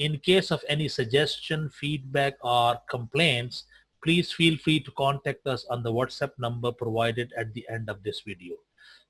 In case of any suggestion, feedback or complaints, please feel free to contact us on the WhatsApp number provided at the end of this video.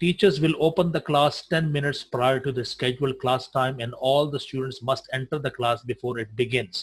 Teachers will open the class 10 minutes prior to the scheduled class time and all the students must enter the class before it begins.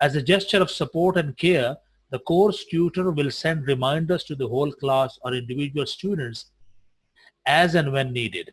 As a gesture of support and care, the course tutor will send reminders to the whole class or individual students as and when needed.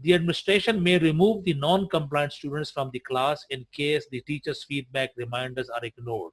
The administration may remove the non-compliant students from the class in case the teacher's feedback reminders are ignored.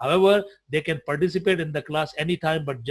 however they can participate in the class anytime but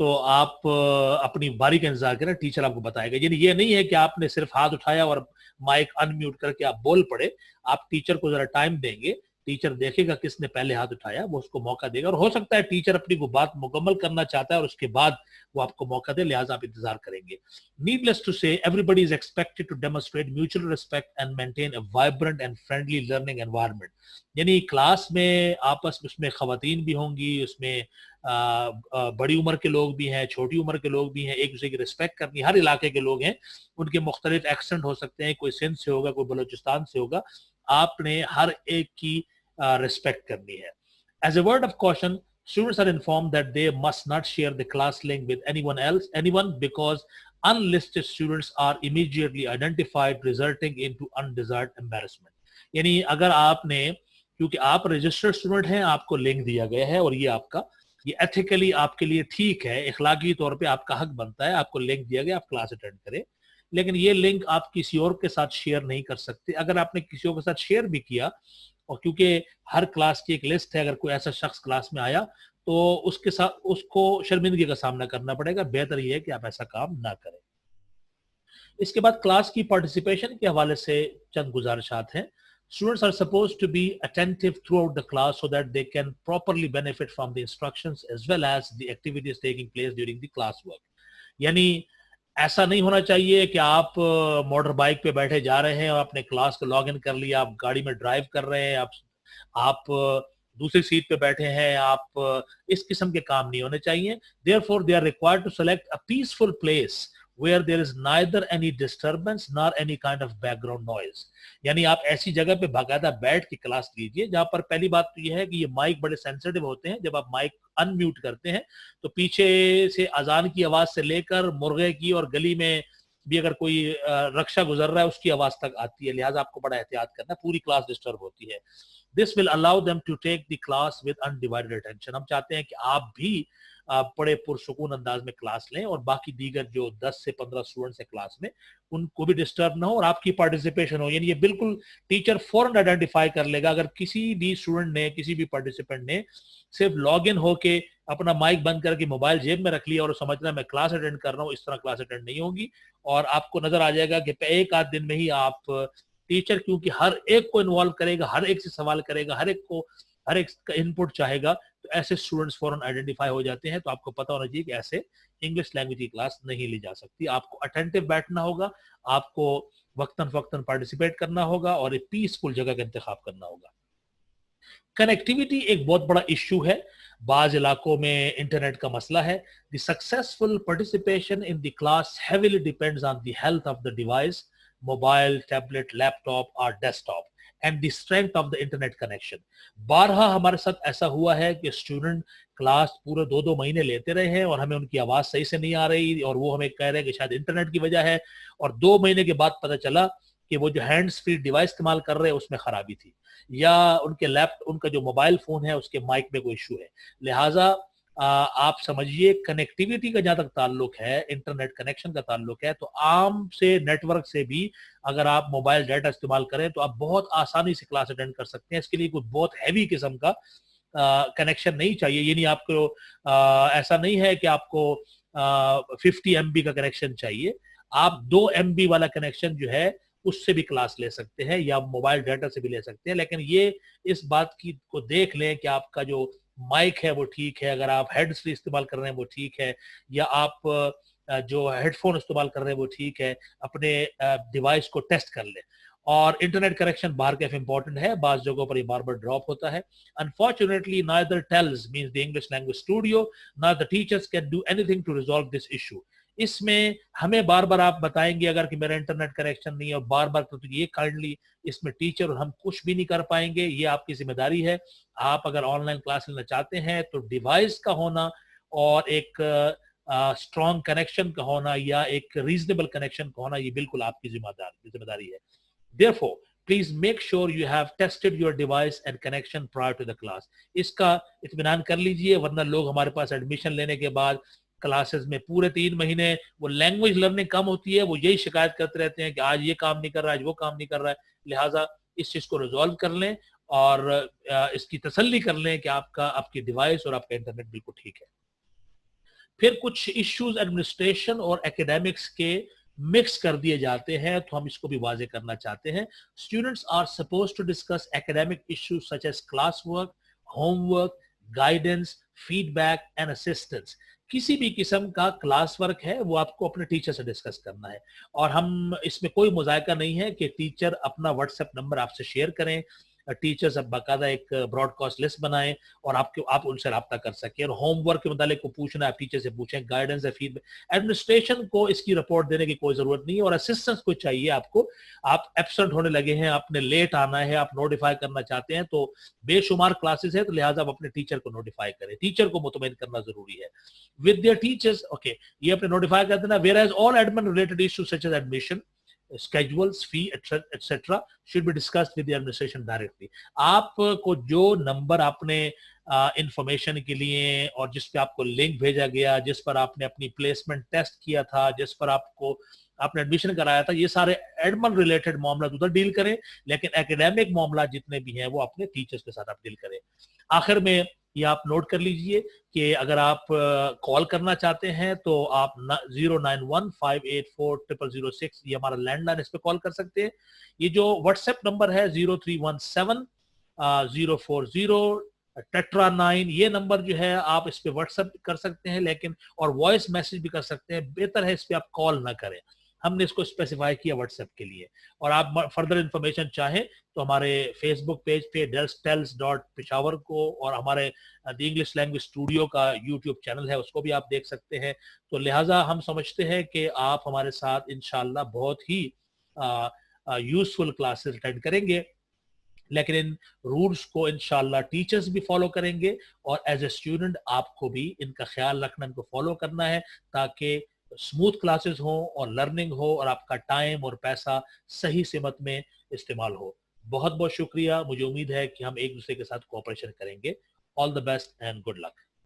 تو آپ اپنی باری کا انتظار کریں, teacher آپ کو بتائے گا. یعنی یہ نہیں ہے کہ آپ نے صرف ہاتھ اٹھایا اور مائک ان میوٹ کر کے آپ بول پڑے. آپ ٹیچر کو ذرا ٹائم دیں گے, ٹیچر دیکھے گا کس نے پہلے ہاتھ اٹھایا, وہ اس کو موقع دے گا, اور ہو سکتا ہے ٹیچر اپنی وہ بات مکمل کرنا چاہتا ہے اور اس کے بعد وہ آپ کو موقع دے, لہٰذا آپ انتظار کریں گے. Needless to say, everybody is expected to demonstrate mutual respect and maintain a vibrant and friendly learning environment. یعنی کلاس میں آپس میں اس میں خواتین بھی ہوں گی, اس میں بڑی عمر کے لوگ بھی ہیں, چھوٹی عمر کے لوگ بھی ہیں, ایک دوسرے کی رسپیکٹ کرنی. ہر علاقے کے لوگ ہیں, ان کے مختلف ایکسنٹ ہو سکتے ہیں, کوئی سندھ سے ہوگا, کوئی بلوچستان سے ہوگا. آپ نے ہر ایک کی رسپیکٹ کرنی ہے. As a word of caution, students are informed that they must not share the class link with anyone because unlisted students are immediately identified, resulting into undesired embarrassment. یعنی اگر آپ نے, کیونکہ آپ رجسٹرڈ اسٹوڈنٹ ہیں, آپ کو لنک دیا گیا ہے اور یہ آپ کا, یہ ایتھیکلی آپ کے لیے ٹھیک ہے, اخلاقی طور پہ آپ کا حق بنتا ہے, آپ کو لنک دیا گیا, آپ کلاس اٹینڈ کریں, لیکن یہ لنک آپ کسی اور کے ساتھ شیئر نہیں کر سکتے. اگر آپ نے کسی اور کے ساتھ شیئر بھی کیا, اور کیونکہ ہر کلاس کی ایک لسٹ ہے, اگر کوئی ایسا شخص کلاس میں آیا تو اس کے ساتھ اس کو شرمندگی کا سامنا کرنا پڑے گا. بہتر یہ ہے کہ آپ ایسا کام نہ کریں. اس کے بعد کلاس کی پارٹیسپیشن کے حوالے سے چند گزارشات ہیں. Students are supposed to be attentive throughout the class so that they can properly benefit from the instructions as well as the activities taking place during the class work. یعنی ایسا نہیں ہونا چاہیے کہ آپ موٹر بائک پہ بیٹھے جا رہے ہیں اور اپنے کلاس کو لاگ ان کر لیا, آپ گاڑی میں ڈرائیو کر رہے ہیں, آپ دوسری سیٹ پہ بیٹھے ہیں, آپ اس قسم کے کام نہیں ہونے چاہیے. Therefore, they are required to select a peaceful place where there is neither any disturbance nor any kind of background noise. یعنی آپ ایسی جگہ پہ باقاعدہ بیٹھ کے کلاس لیجئے جہاں پر, پہلی بات تو یہ ہے کہ یہ مائک بڑے سینسیٹیو ہوتے ہیں. جب آپ مائک ان میوٹ کرتے ہیں تو پیچھے سے اذان کی آواز سے لے کر مرغے کی, اور گلی میں بھی اگر کوئی رکشہ گزر رہا ہے اس کی آواز تک آتی ہے, لہٰذا آپ کو بڑا احتیاط کرنا ہے, پوری کلاس ڈسٹرب ہوتی ہے. This will allow them to take the class with undivided attention. ہم چاہتے ہیں کہ آپ بھی بڑے پرسکون انداز میں کلاس لیں, اور باقی دیگر جو 10 سے 15 اسٹوڈنٹس ہیں کلاس میں ان کو بھی ڈسٹرب نہ ہو, اور آپ کی پارٹیسپیشن ہو. یعنی یہ بالکل ٹیچر فوراً آئیڈینٹیفائی کر لے گا اگر کسی بھی اسٹوڈنٹ نے, کسی بھی پارٹیسپینٹ نے صرف لاگ ان ہو کے اپنا مائک بند کر کے موبائل جیب میں رکھ لیا اور سمجھ رہا ہے میں کلاس اٹینڈ کر رہا ہوں. اس طرح کلاس اٹینڈ نہیں ہوگی, اور آپ کو نظر آ جائے گا کہ ایک آدھ دن میں ہی آپ, ٹیچر کیونکہ ہر ایک کو انوالو کرے گا, ہر ایک سے سوال کرے گا, ہر ایک کا انپٹ چاہے گا, تو ایسے اسٹوڈنٹس فوراً آئیڈینٹیفائی ہو جاتے ہیں. تو آپ کو پتہ ہونا چاہیے کہ ایسے انگلش لینگویج کی کلاس نہیں لی جا سکتی. آپ کو اٹینٹیو بیٹھنا ہوگا, آپ کو وقتاً فوقتاً پارٹیسپیٹ کرنا ہوگا, اور ایک پیسفل جگہ کا انتخاب کرنا ہوگا. کنیکٹیوٹی ایک بہت بڑا ایشو ہے, بعض علاقوں میں انٹرنیٹ کا مسئلہ ہے. The successful participation in the class heavily depends on the health of the device, mobile, tablet, laptop اور desktop, and the strength of the internet connection. بارہا ہمارے ساتھ ایسا ہوا ہے کہ اسٹوڈنٹ کلاس پورے 2 مہینے لیتے رہے ہیں اور ہمیں ان کی آواز صحیح سے نہیں آ رہی, اور وہ ہمیں کہہ رہے ہیں کہ شاید انٹرنیٹ کی وجہ ہے, اور 2 مہینے کے بعد پتہ چلا کہ وہ جو ہینڈز فری ڈیوائس استعمال کر رہے ہیں اس میں خرابی تھی, یا ان کا جو موبائل فون ہے اس کے مائک میں کوئی ایشو ہے. لہٰذا آپ سمجھیے کنیکٹیوٹی کا جہاں تک تعلق ہے, انٹرنیٹ کنیکشن کا تعلق ہے, تو عام سے نیٹ ورک سے بھی اگر آپ موبائل ڈیٹا استعمال کریں تو آپ بہت آسانی سے کلاس اٹینڈ کر سکتے ہیں. اس کے لیے کوئی بہت ہیوی قسم کا کنیکشن نہیں چاہیے. یعنی آپ کو ایسا نہیں ہے کہ آپ کو 50 MB کا کنیکشن چاہیے, آپ 2 MB والا کنیکشن جو ہے اس سے بھی کلاس لے سکتے ہیں, یا موبائل ڈیٹا سے بھی لے سکتے ہیں. لیکن یہ اس بات کی کو دیکھ لیں کہ آپ کا جو مائک ہے وہ ٹھیک ہے, اگر آپ ہیڈ فری استعمال کر رہے ہیں وہ ٹھیک ہے, یا آپ جو ہیڈ فون استعمال کر رہے ہیں وہ ٹھیک ہے. اپنے ڈیوائس کو ٹیسٹ کر لیں. اور انٹرنیٹ کنیکشن باہر کیف امپورٹنٹ ہے, بعض جگہوں پر یہ بار بار ڈراپ ہوتا ہے. Unfortunately, neither TELS means the English Language Studio nor the teachers can do anything to resolve this issue. اس میں ہمیں بار بار آپ بتائیں گے اگر کہ میرا انٹرنیٹ کنیکشن نہیں ہے, اور بار بار تو یہ کائنڈلی اس میں ٹیچر اور ہم کچھ بھی نہیں کر پائیں گے. یہ آپ کی ذمہ داری ہے. آپ اگر آن لائن کلاس لینا چاہتے ہیں تو ڈیوائس کا ہونا اور ایک اسٹرانگ کنیکشن کا ہونا, یا ایک ریزنیبل کنیکشن کا ہونا, یہ بالکل آپ کی ذمہ داری ہے. Therefore, please make sure you have tested your device and connection prior to the class. اس کا اطمینان کر لیجئے, ورنہ لوگ ہمارے پاس ایڈمیشن لینے کے بعد کلاسز میں پورے 3 مہینے وہ لینگویج لرننگ کم ہوتی ہے, وہ یہی شکایت کرتے رہتے ہیں کہ آج یہ کام نہیں کر رہا, آج وہ کام نہیں کر رہا ہے. لہٰذا اس چیز کو ریزالو کر لیں اور اس کی تسلی کر لیں کہ آپ کی ڈیوائس اور آپ کا انٹرنیٹ بالکل ٹھیک ہے. پھر کچھ ایشوز ایڈمنسٹریشن اور ایکیڈیمکس کے مکس کر دیے جاتے ہیں، تو ہم اس کو بھی واضح کرنا چاہتے ہیں. Students are suppose to discuss academic issues such as classwork, homework, guidance, feedback and assistance. کسی بھی قسم کا کلاس ورک ہے وہ آپ کو اپنے ٹیچر سے ڈسکس کرنا ہے، اور ہم اس میں کوئی مذائقہ نہیں ہے کہ ٹیچر اپنا واٹس ایپ نمبر آپ سے شیئر کریں، ٹیچرز اب باقاعدہ ایک براڈ کاسٹ لسٹ بنائیں اور آپ ان سے رابطہ کر سکیں، اور ہوم ورک کے متعلق کو پوچھنا ہے آپ ٹیچر سے پوچھیں، گائیڈنس ہے، فیڈ بیک. ایڈمنسٹریشن کو اس کی رپورٹ دینے کی کوئی ضرورت نہیں ہے، اور اسسٹنس کو چاہیے آپ کو. آپ ایبسنٹ ہونے لگے ہیں، آپ نے لیٹ آنا ہے، آپ نوٹیفائی کرنا چاہتے ہیں، تو بے شمار کلاسز ہے، تو لہٰذا آپ اپنے ٹیچر کو نوٹیفائی کریں، ٹیچر کو مطمئن کرنا ضروری ہے. ود دیئر ٹیچرز، اوکے، یہ اپنے نوٹیفائی کر دینا. whereas all admin related issues such as admission, schedules, fee, etc. should be discussed with the administration directly. آپ کو جو نمبر آپ نے انفارمیشن کے لیے اور جس پہ آپ کو لنک بھیجا گیا، جس پر آپ نے اپنی پلیسمنٹ ٹیسٹ کیا تھا، جس پر آپ نے ایڈمیشن کرایا تھا، یہ سارے ایڈمن ریلیٹڈ معاملات ادھر ڈیل کریں، لیکن ایکیڈیمک معاملات جتنے بھی ہیں وہ اپنے ٹیچرز کے ساتھ آپ ڈیل کریں. آخر میں یہ آپ نوٹ کر لیجئے کہ اگر آپ کال کرنا چاہتے ہیں تو آپ 091584006 یہ ہمارا لینڈ لائن، اس پہ کال کر سکتے ہیں. یہ جو واٹس ایپ نمبر ہے 0317 040 9 یہ نمبر جو ہے آپ اس پہ واٹس ایپ کر سکتے ہیں، لیکن اور وائس میسج بھی کر سکتے ہیں. بہتر ہے اس پہ آپ کال نہ کریں، ہم نے اس کو اسپیسیفائی کیا واٹس ایپ کے لیے. اور آپ فردر انفارمیشن چاہیں تو ہمارے فیس بک پیج پہ dells.peshawar کو، اور ہمارے دی انگلش لینگویج اسٹوڈیو کا یوٹیوب چینل ہے، اس کو بھی آپ دیکھ سکتے ہیں. تو لہٰذا ہم سمجھتے ہیں کہ آپ ہمارے ساتھ انشاءاللہ بہت ہی یوزفل کلاسز اٹینڈ کریں گے، لیکن ان رولز کو انشاءاللہ ٹیچرز بھی فالو کریں گے، اور ایز اے اسٹوڈنٹ آپ کو بھی ان کا خیال رکھنا، ان کو فالو کرنا ہے، تاکہ اسموتھ کلاسز ہوں اور لرننگ ہو اور آپ کا ٹائم اور پیسہ صحیح سمت میں استعمال ہو. بہت بہت شکریہ. مجھے امید ہے کہ ہم ایک دوسرے کے ساتھ کوآپریشن کریں گے. All the best and good look.